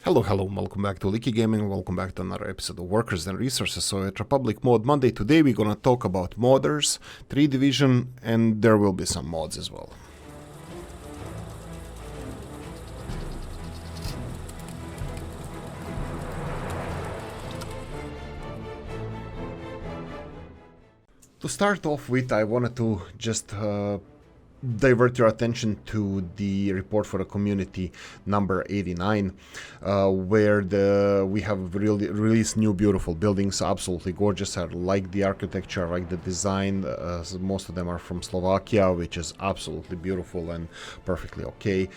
Hello, welcome back to Oolykee Gaming, welcome back to another episode of Workers and Resources. So at Republic Mod Monday, today we're gonna talk about modders, 3Division, and there will be some mods as well. To start off with, I wanted to just divert your attention to the report for the community number 89, where we have really released new beautiful buildings, absolutely gorgeous. I like the architecture, I like the design. Most of them are from Slovakia, which is absolutely beautiful and perfectly okay.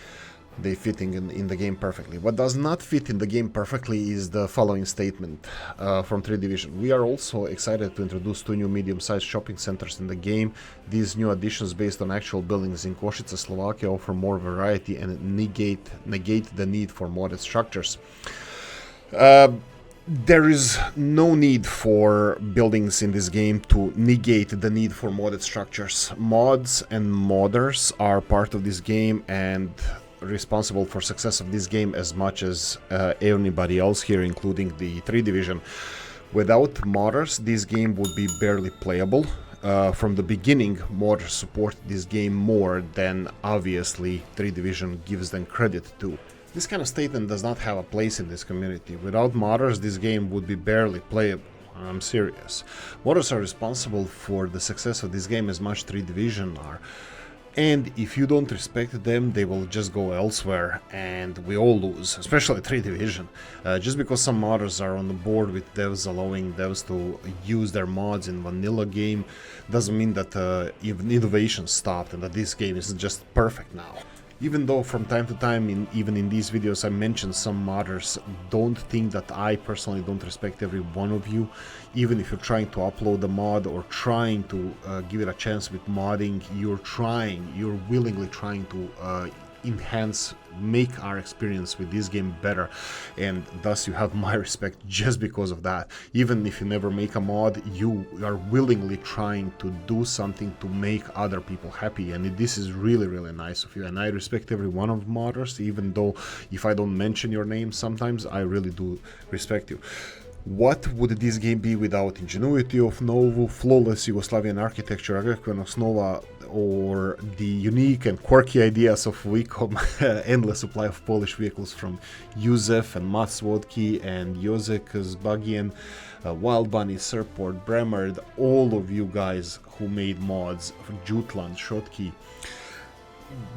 They fitting in the game perfectly. What does not fit in the game perfectly is the following statement from 3Division. We are also excited to introduce two new medium-sized shopping centers in the game. These new additions based on actual buildings in Košice, Slovakia offer more variety and negate the need for modded structures. There is no need for buildings in this game to negate the need for modded structures. Mods and modders are part of this game and responsible for success of this game as much as anybody else here, including the 3Division. Without modders, this game would be barely playable. From the beginning, modders support this game more than obviously 3Division gives them credit to. This kind of statement does not have a place in this community. Without modders, this game would be barely playable. I'm serious. Modders are responsible for the success of this game as much 3Division are. And if you don't respect them, they will just go elsewhere and we all lose, especially 3Division. Just because some modders are on the board with devs allowing devs to use their mods in vanilla game doesn't mean that even innovation stopped and that this game is just perfect now. Even though from time to time, even in these videos, I mentioned some modders, don't think that I personally don't respect every one of you. Even if you're trying to upload a mod or trying to give it a chance with modding, you're willingly trying to enhance, make our experience with this game better, and thus you have my respect just because of that. Even if you never make a mod, you are willingly trying to do something to make other people happy, and this is really nice of you, and I respect every one of modders, even though if I don't mention your name sometimes, I really do respect you. What would this game be without ingenuity of Novu, flawless Yugoslavian architecture, agreement of Snova, or the unique and quirky ideas of Wacom, endless supply of Polish vehicles from Józef and Mats Wodki and Jozek Zbagian, Wild Bunny, Serport, Bremerd, all of you guys who made mods, Jutland, Shotki.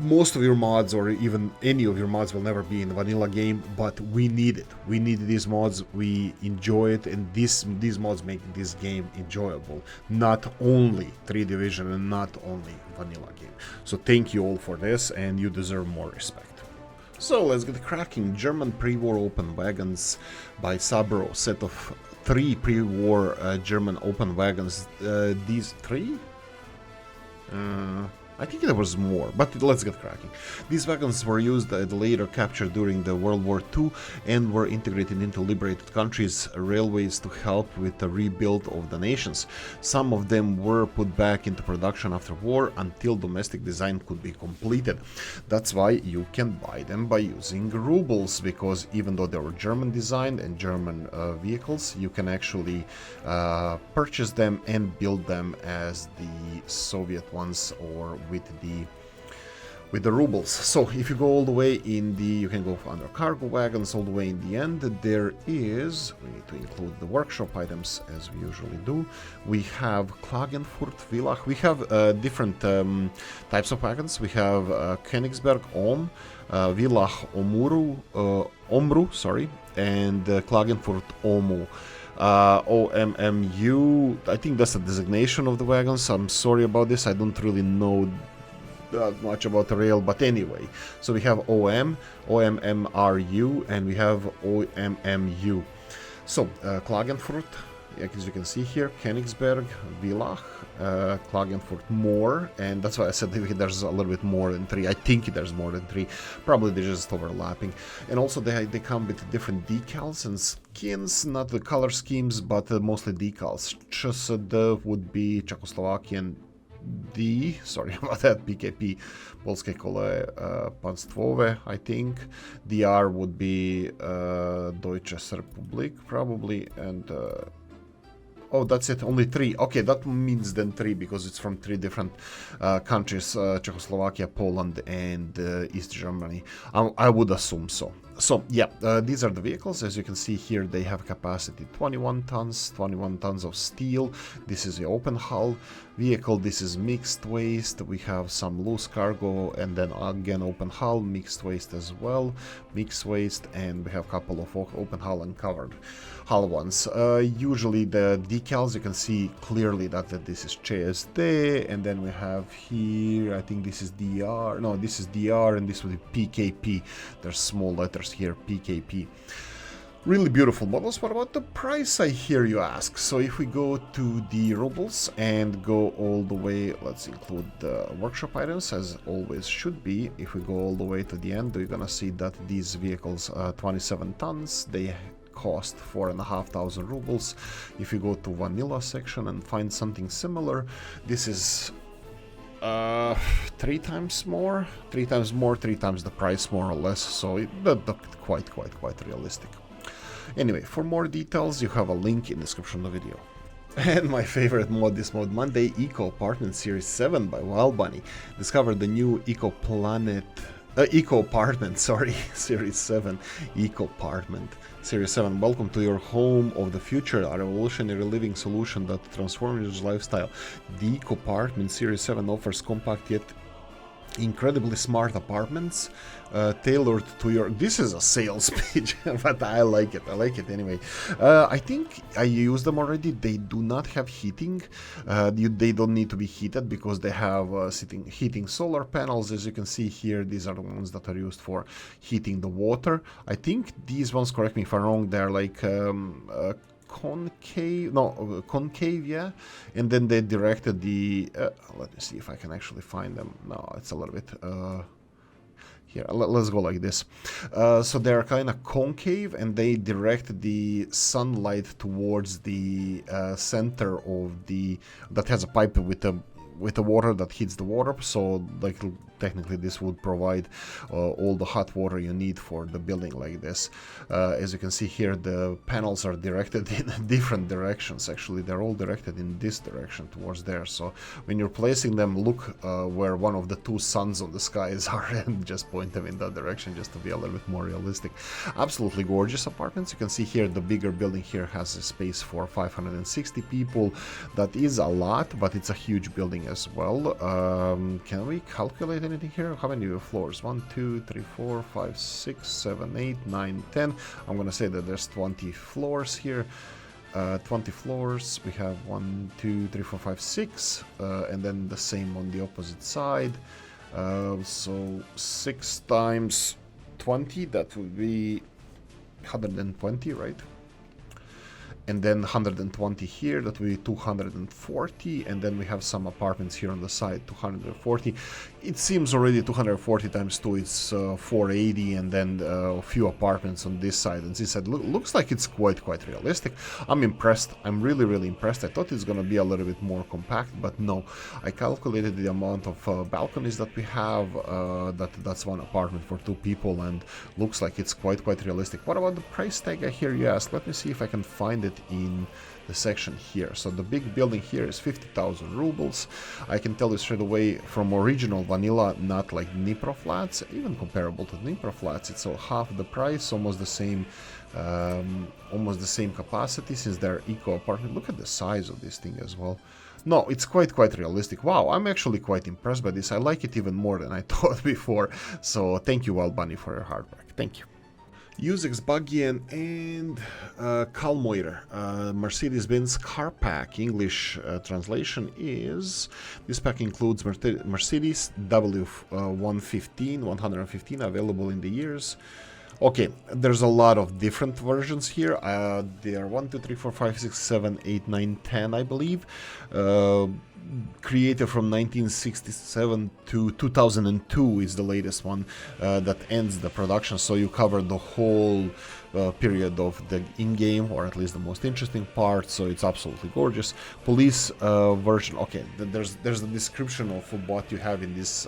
Most of your mods, or even any of your mods, will never be in the vanilla game, but we need it. We need these mods, we enjoy it, and these mods make this game enjoyable. Not only 3Division and not only vanilla game. So thank you all for this, and you deserve more respect. So let's get cracking. German pre-war open wagons by Sabro. Set of 3 pre-war German open wagons. These 3? I think there was more, but let's get cracking. These wagons were used later captured during the World War II and were integrated into liberated countries' railways to help with the rebuild of the nations. Some of them were put back into production after war until domestic design could be completed. That's why you can buy them by using rubles, because even though they were German designed and German vehicles, you can actually purchase them and build them as the Soviet ones or with the rubles. So if you go all the way you can go under cargo wagons all the way in the end. There is, we need to include the workshop items as we usually do. We have Klagenfurt, Villach. We have different types of wagons. We have Königsberg, Villach, Omru, and Klagenfurt, Omu. OMMU, I think that's the designation of the wagons. I'm sorry about this, I don't really know that much about the rail, but anyway. So we have OM, OMMRU, and we have OMMU. So Klagenfurt, as you can see here, Königsberg, Villach, Klagenfurt more, and that's why I said there's a little bit more than 3. I think there's more than 3. Probably they're just overlapping. And also they come with different decals and skins, not the color schemes, but mostly decals. CSD would be Czechoslovakian D, sorry about that, PKP, Polskie Kole Państwowe, I think. DR would be Deutsches Republik, probably, and oh, that's it, only 3. Okay, that means then 3, because it's from 3 different countries, Czechoslovakia, Poland, and East Germany. I would assume so. So, yeah, these are the vehicles. As you can see here, they have capacity 21 tons of steel. This is the open hull vehicle. This is mixed waste. We have some loose cargo, and then again open hull, mixed waste as well, mixed waste, and we have a couple of open hull and covered hull ones. Usually the decals, you can see clearly that this is CSD, and then we have here, I think this is DR, no, this is DR, and this would be PKP. There's small letters here, PKP. Really beautiful models. What about the price, I hear you ask? So if we go to the rubles and go all the way, let's include the workshop items, as always should be. If we go all the way to the end, we're gonna see that these vehicles, 27 tons, they cost 4,500 rubles. If you go to vanilla section and find something similar, this is 3 times more, 3 times the price, more or less. So that's quite realistic. Anyway, for more details, you have a link in the description of the video. And my favorite mod this mod Monday, EcoPartment Series 7 by Wild Bunny. Discover the new EcoPartment, sorry, Series 7, EcoPartment Series 7. Welcome to your home of the future, a revolutionary living solution that transforms your lifestyle. The EcoPartment Series 7 offers compact yet incredibly smart apartments tailored to your... This is a sales pitch, but I like it anyway. I think I used them already. They do not have heating. They don't need to be heated because they have heating solar panels. As you can see here, these are the ones that are used for heating the water. I think these ones, correct me if I'm wrong, they're like concave, yeah, and then they directed the let me see if I can actually find them. No, it's a little bit here, let's go like this. So they're kind of concave, and they direct the sunlight towards the center of the, that has a pipe with the water that hits the water. So like technically this would provide all the hot water you need for the building like this. As you can see here, the panels are directed in different directions. Actually, they're all directed in this direction towards there. So when you're placing them, look where one of the 2 suns on the skies are, and just point them in that direction, just to be a little bit more realistic. Absolutely gorgeous apartments. You can see here the bigger building here has a space for 560 people. That is a lot, but it's a huge building as well. Can we calculate anything here? How many floors? 1, 2, 3, 4, 5, 6, 7, 8, 9, 10. I'm gonna say that there's 20 floors here. 20 floors. We have 1, 2, 3, 4, 5, 6, and then the same on the opposite side. So 6 times 20, that would be 120, right? And then 120 here, that will be 240, and then we have some apartments here on the side, 240. It seems already 240 times 2 is 480, and then a few apartments on this side and this side. Looks like it's quite realistic. I'm impressed. I'm really impressed. I thought it's gonna be a little bit more compact, but no. I calculated the amount of balconies that we have. That's one apartment for 2 people, and looks like it's quite realistic. What about the price tag, I hear you ask? Let me see if I can find it in the section here. So the big building here is 50,000 rubles. I can tell you straight away, from original vanilla, not like Dnipro flats, even comparable to Dnipro flats, it's half the price, almost the same capacity, since they're eco apartment. Look at the size of this thing as well. No, it's quite realistic. Wow, I'm actually quite impressed by this. I like it even more than I thought before. So thank you, Wild Bunny, for your hard work. Thank you. Usex Buggian and Kalmoir, Mercedes-Benz Car Pack. English translation is, this pack includes Mercedes W115 available in the years. Okay, there's a lot of different versions here. There are 1, 2, 3, 4, 5, 6, 7, 8, 9, 10, I believe. Created from 1967 to 2002 is the latest one that ends the production. So you cover the whole period of the in-game, or at least the most interesting part, so it's absolutely gorgeous. Police version, okay, there's the description of what you have in this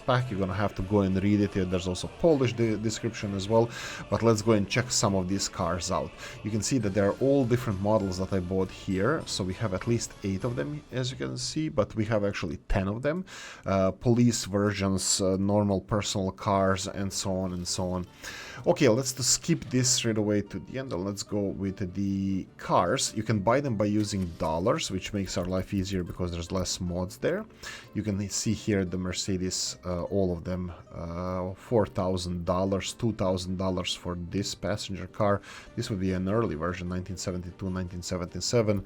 pack. You're gonna have to go and read it. There's also Polish description as well, but let's go and check some of these cars out. You can see that there are all different models that I bought here, so we have at least 8 of them, as you can see, but we have actually 10 of them. Police versions, normal personal cars, and so on and so on. Okay, let's just skip this straight away to the end, and let's go with the cars. You can buy them by using dollars, which makes our life easier because there's less mods there. You can see here the Mercedes, all of them, $4,000, $2,000 for this passenger car. This would be an early version, 1972, 1977.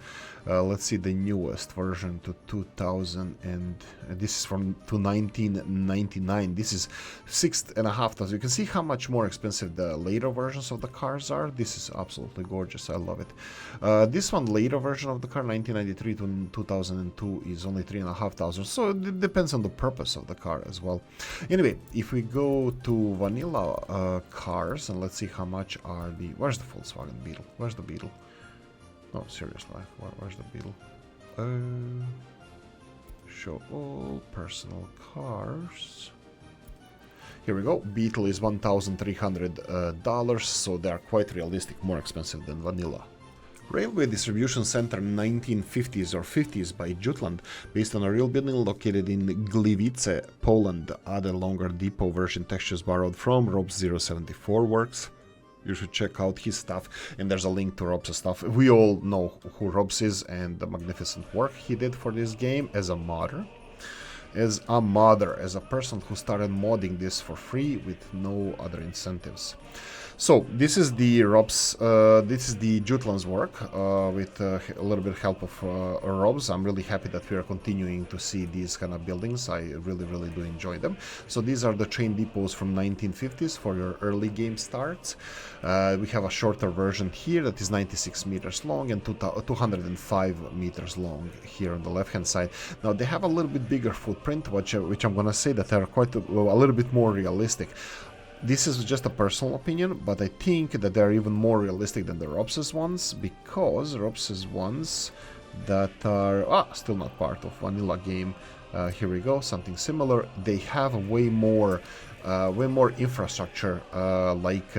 Let's see the newest version to 2000, and this is from to 1999. This is $6,500. You can see how much more expensive the later versions of the cars are. This is absolutely gorgeous. I love it. This one, later version of the car, 1993 to 2002, is only $3,500. So it depends on the purpose of the car as well. Anyway, if we go to vanilla cars, and let's see how much are the... Where's the Volkswagen Beetle? Where's the Beetle? No, seriously, where's the Beetle? Show all personal cars. Here we go. Beetle is $1,300, so they are quite realistic, more expensive than vanilla. Railway Distribution Center 1950s or 50s by Jutland, based on a real building located in Gliwice, Poland. Other longer depot version textures borrowed from Rob's 074 works. You should check out his stuff, and there's a link to Rob's stuff. We all know who Rob's is and the magnificent work he did for this game as a modder. As a person who started modding this for free with no other incentives. So this is the Rob's, this is the Jutland's work with a little bit of help of Rob's. I'm really happy that we are continuing to see these kind of buildings. I really do enjoy them. So these are the train depots from 1950s for your early game starts. We have a shorter version here that is 96 meters long and 205 meters long here on the left hand side. Now they have a little bit bigger footprint, which I'm gonna say that they're quite a little bit more realistic. This is just a personal opinion, but I think that they're even more realistic than the Rob's ones, because Rob's ones that are still not part of vanilla game. Here we go, something similar. They have way more infrastructure, like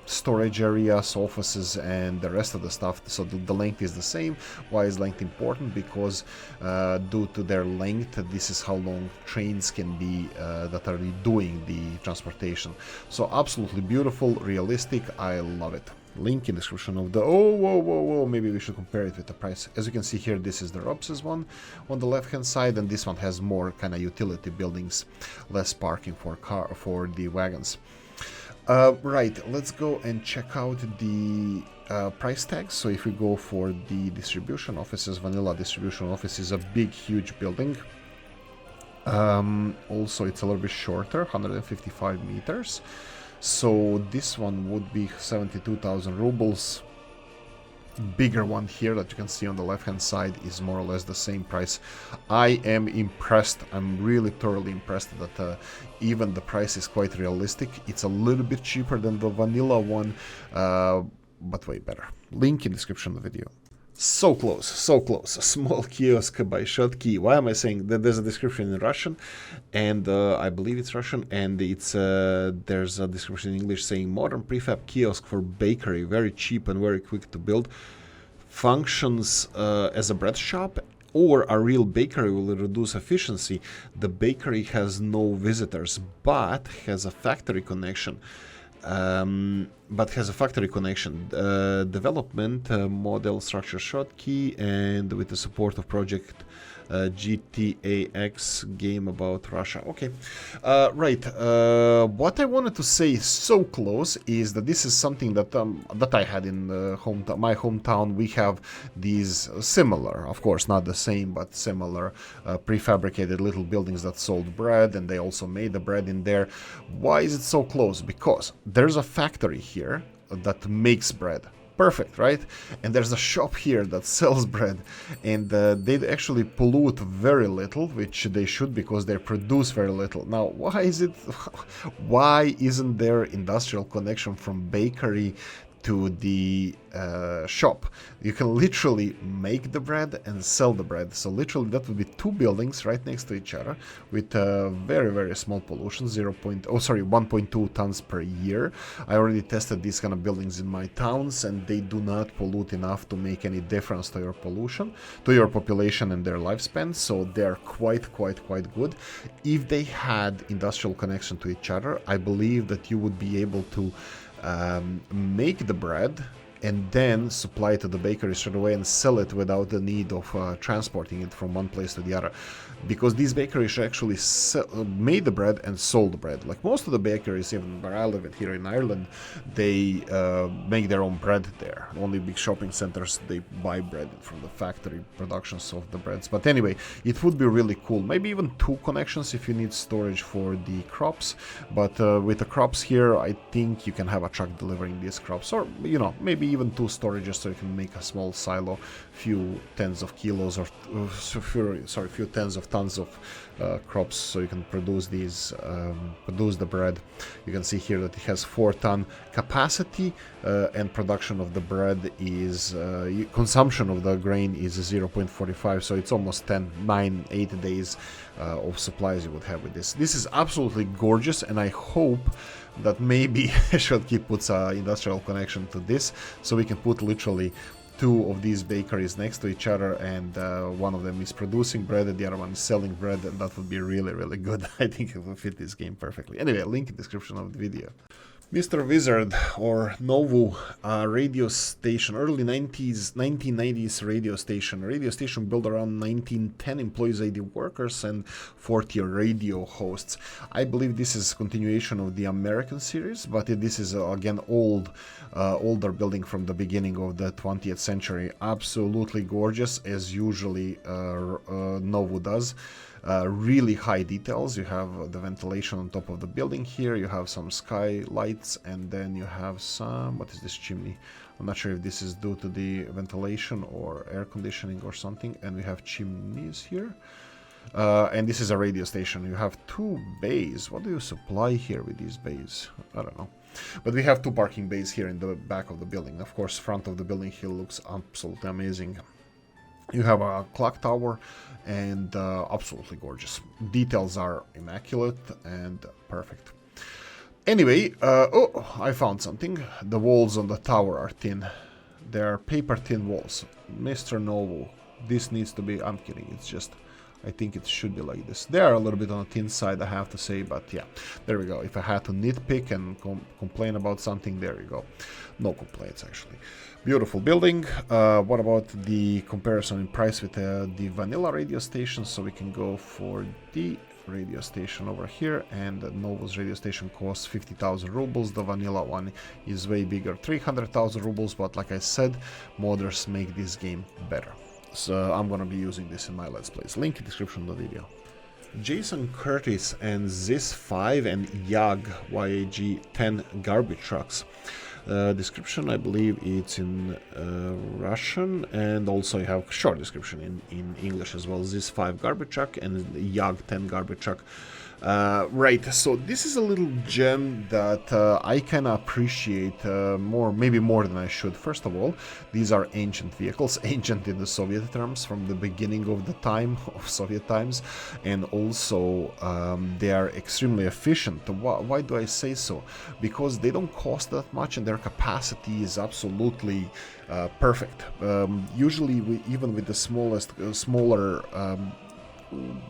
storage areas, offices, and the rest of the stuff. So the length is the same. Why is length important? Because due to their length, this is how long trains can be that are doing the transportation. So absolutely beautiful, realistic. I love it. Link in description of the... whoa, maybe we should compare it with the price. As you can see here, this is the Rob's one on the left hand side, and this one has more kind of utility buildings, less parking for the wagons. Right, let's go and check out the price tags. So if we go for the distribution offices, vanilla distribution office is a big, huge building. Also, it's a little bit shorter, 155 meters. So this one would be 72,000 rubles. Bigger one here that you can see on the left hand side is more or less the same price. I am impressed. I'm really thoroughly impressed that even the price is quite realistic. It's a little bit cheaper than the vanilla one, but way better. Link in description of the video. So close, so close. A small kiosk by Oolykee. Why am I saying that? There's a description in Russian, and I believe it's Russian, and it's there's a description in English saying modern prefab kiosk for bakery, very cheap and very quick to build. Functions as a bread shop or a real bakery will reduce efficiency. The bakery has no visitors, but has a factory connection. Development model structure Oolykee, and with the support of project GTAX game about Russia. Okay, right. What I wanted to say so close is that this is something that that I had in my hometown. We have these similar, of course not the same, but similar prefabricated little buildings that sold bread, and they also made the bread in there. Why is it so close? Because there's a factory here that makes bread. Perfect, right? And there's a shop here that sells bread, and they actually pollute very little, which they should, because they produce very little. Now, why isn't there industrial connection from bakery to the shop? You can literally make the bread and sell the bread. So literally that would be two buildings right next to each other with very, very small pollution, 1.2 tons per year. I already tested these kind of buildings in my towns, and they do not pollute enough to make any difference to your pollution, to your population and their lifespan. So they're quite good. If they had industrial connection to each other, I believe that you would be able to make the bread and then supply it to the bakery straight away and sell it without the need of transporting it from one place to the other. Because these bakeries actually made the bread and sold the bread. Like most of the bakeries, even where I live here in Ireland, they make their own bread there. Only big shopping centers, they buy bread from the factory productions of the breads. But anyway, it would be really cool. Maybe even two connections if you need storage for the crops. But with the crops here, I think you can have a truck delivering these crops. Or, you know, maybe even two storages so you can make a small silo, few tens of kilos or few tens of tons of crops, so you can produce these produce the bread. You can see here that it has 4-ton capacity, and production of the bread is consumption of the grain is 0.45, so it's almost 8 days of supplies you would have with this. This is absolutely gorgeous, and I hope that maybe Shotkeep puts an industrial connection to this, so we can put literally two of these bakeries next to each other, and one of them is producing bread and the other one is selling bread, and that would be really good. I think it will fit this game perfectly. Anyway, link in the description of the video. Mr. Wizard, or Novu, radio station, early 1990s radio station built around 1910, employs 80 workers and 40 radio hosts. I believe this is a continuation of the American series, but this is again older building from the beginning of the 20th century. Absolutely gorgeous, as usually Novu does. Really high details. You have the ventilation on top of the building here, you have some skylights, and then you have some, what is this chimney? I'm not sure if this is due to the ventilation or air conditioning or something, and we have chimneys here. And this is a radio station. You have two bays. What do you supply here with these bays? I don't know. But we have two parking bays here in the back of the building. Of course, front of the building here looks absolutely amazing. You have a clock tower, and absolutely gorgeous. Details are immaculate and perfect. Anyway, oh, I found something. The walls on the tower are thin. They are paper thin walls. Mr. Novu, this needs to be... I'm kidding, it's just... I think it should be like this. They are a little bit on the thin side, I have to say, but yeah, there we go. If I had to nitpick and complain about something, there you go. No complaints, actually. Beautiful building. What about the comparison in price with the vanilla radio station? So we can go for the radio station over here, and Novu's radio station costs 50,000 rubles. The vanilla one is way bigger, 300,000 rubles, but like I said, modders make this game better. So I'm gonna be using this in my Let's Plays. Link in the description of the video. Jason Curtis and Zis5 and YAG 10 garbage trucks. Description, I believe it's in Russian, and also you have short description in English as well. Zis5 garbage truck and YAG 10 garbage truck. Right, so this is a little gem that I can appreciate maybe more than I should. First of all, these are ancient vehicles, ancient in the Soviet terms, from the beginning of the time of Soviet times, and also they are extremely efficient. Why do I say so? Because they don't cost that much, and their capacity is absolutely perfect. Usually, even with the smaller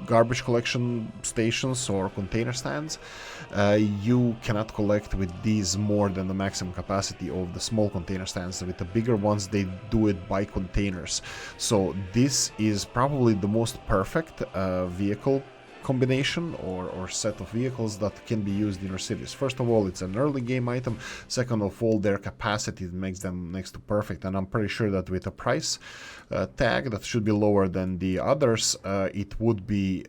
garbage collection stations or container stands, you cannot collect with these more than the maximum capacity of the small container stands. With the bigger ones, they do it by containers. So this is probably the most perfect vehicle combination or set of vehicles that can be used in your cities. First of all, it's an early game item. Second of all, their capacity makes them next to perfect, and I'm pretty sure that with a price tag that should be lower than the others, it would be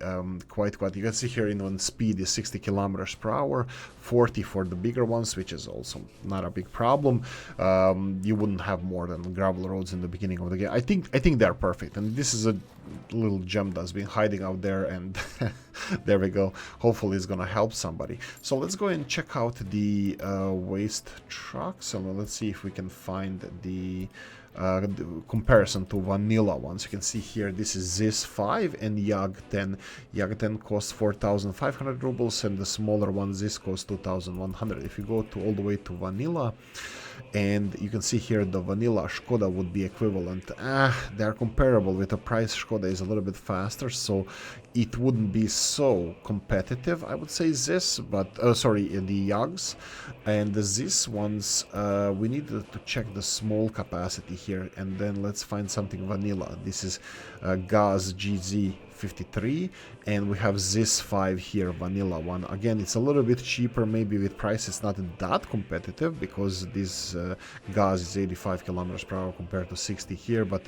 quite. You can see here in one speed is 60 kilometers per hour, 40 for the bigger ones, which is also not a big problem. You wouldn't have more than gravel roads in the beginning of the game. I think they're perfect, and this is a little gem that's been hiding out there, and there we go. Hopefully it's gonna help somebody. So let's go and check out the waste trucks, and let's see if we can find the comparison to vanilla ones. You can see here this is ZIS 5 and YAG 10. YAG 10 costs 4,500 rubles, and the smaller one ZIS costs 2,100. If you go to all the way to vanilla, and you can see here the vanilla Skoda would be equivalent. They're comparable. With the price, Skoda is a little bit faster, so it wouldn't be so competitive, I would say, this, but sorry, the Yags. And the ZIS ones, we need to check the small capacity here, and then let's find something vanilla. This is GAZ GZ53, and we have ZIS 5 here, vanilla one. Again, it's a little bit cheaper. Maybe with price it's not that competitive, because this GAZ is 85 kilometers per hour compared to 60 here, but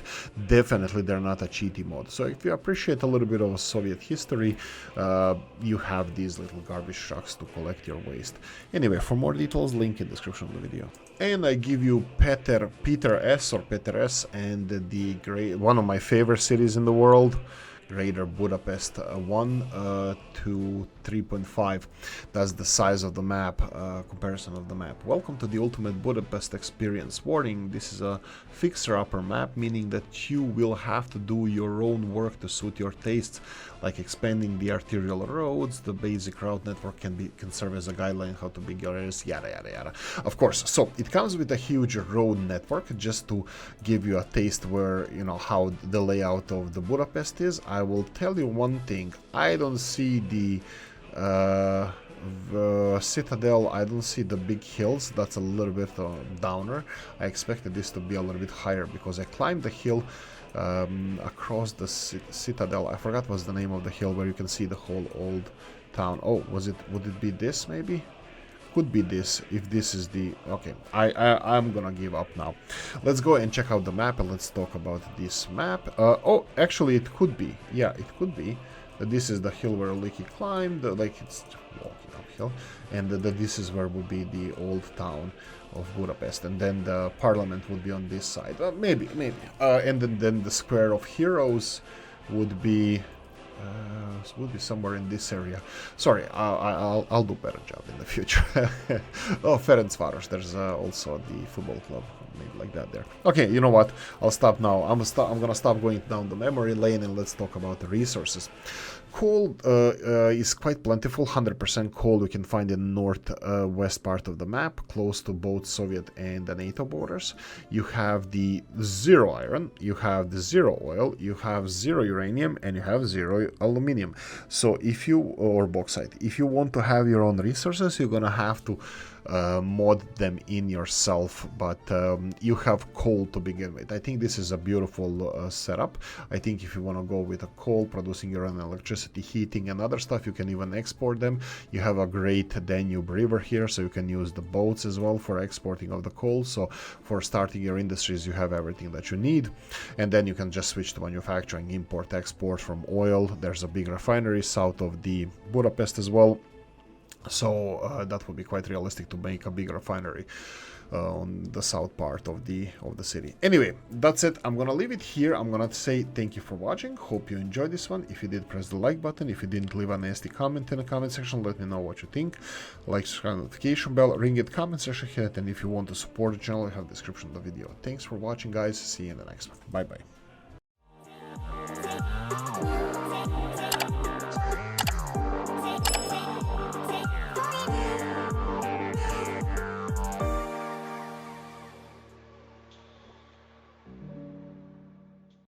definitely they're not a cheaty mod. So if you appreciate a little bit of Soviet history, you have these little garbage trucks to collect your waste. Anyway, for more details, link in description of the video. And I give you Peter S and the one of my favorite cities in the world, Greater Budapest, 1 to 3.5. That's the size of the map, comparison of the map. Welcome to the ultimate Budapest experience. Warning, this is a fixer-upper map, meaning that you will have to do your own work to suit your tastes, like expanding the arterial roads. The basic route network can serve as a guideline how to build your areas, yada yada yada. Of course, so it comes with a huge road network, just to give you a taste where, you know, how the layout of the Budapest is. I will tell you one thing: I don't see the citadel. I don't see the big hills. That's a little bit downer. I expected this to be a little bit higher, because I climbed the hill across the citadel. I forgot what's the name of the hill where you can see the whole old town. Oh, would it be this? Maybe could be this, if this is the... Okay, I'm gonna give up now. Let's go and check out the map, and let's talk about this map. Oh, actually it could be, yeah, it could be that this is the hill where Oolykee climbed, like it's walking uphill, and this is where would be the old town of Budapest, and then the parliament would be on this side. Maybe. And then the square of heroes would be somewhere in this area. Sorry, I'll do better job in the future. Oh, Ferencváros, there's also the football club, maybe like that there. Okay, you know what? I'll stop now. I'm gonna stop going down the memory lane, and let's talk about the resources. Coal is quite plentiful. 100% coal we can find in northwest part of the map, close to both Soviet and the NATO borders. You have the 0 iron, you have the 0 oil, you have 0 uranium, and you have 0 aluminium. So if you, or bauxite, if you want to have your own resources, you're gonna have to mod them in yourself, but you have coal to begin with. I think this is a beautiful setup. I think if you want to go with a coal, producing your own electricity, heating and other stuff, you can even export them. You have a great Danube river here, so you can use the boats as well for exporting of the coal. So for starting your industries, you have everything that you need, and then you can just switch to manufacturing, import, export from oil. There's a big refinery south of the Budapest as well. So that would be quite realistic to make a big refinery on the south part of the city. Anyway, that's it. I'm gonna leave it here. I'm gonna say thank you for watching. Hope you enjoyed this one. If you did, press the like button. If you didn't, leave a nasty comment in the comment section. Let me know what you think. Like, subscribe, notification bell, ring it, comment section hit, and if you want to support the channel, I have the description of the video. Thanks for watching, guys. See you in the next one. Bye bye.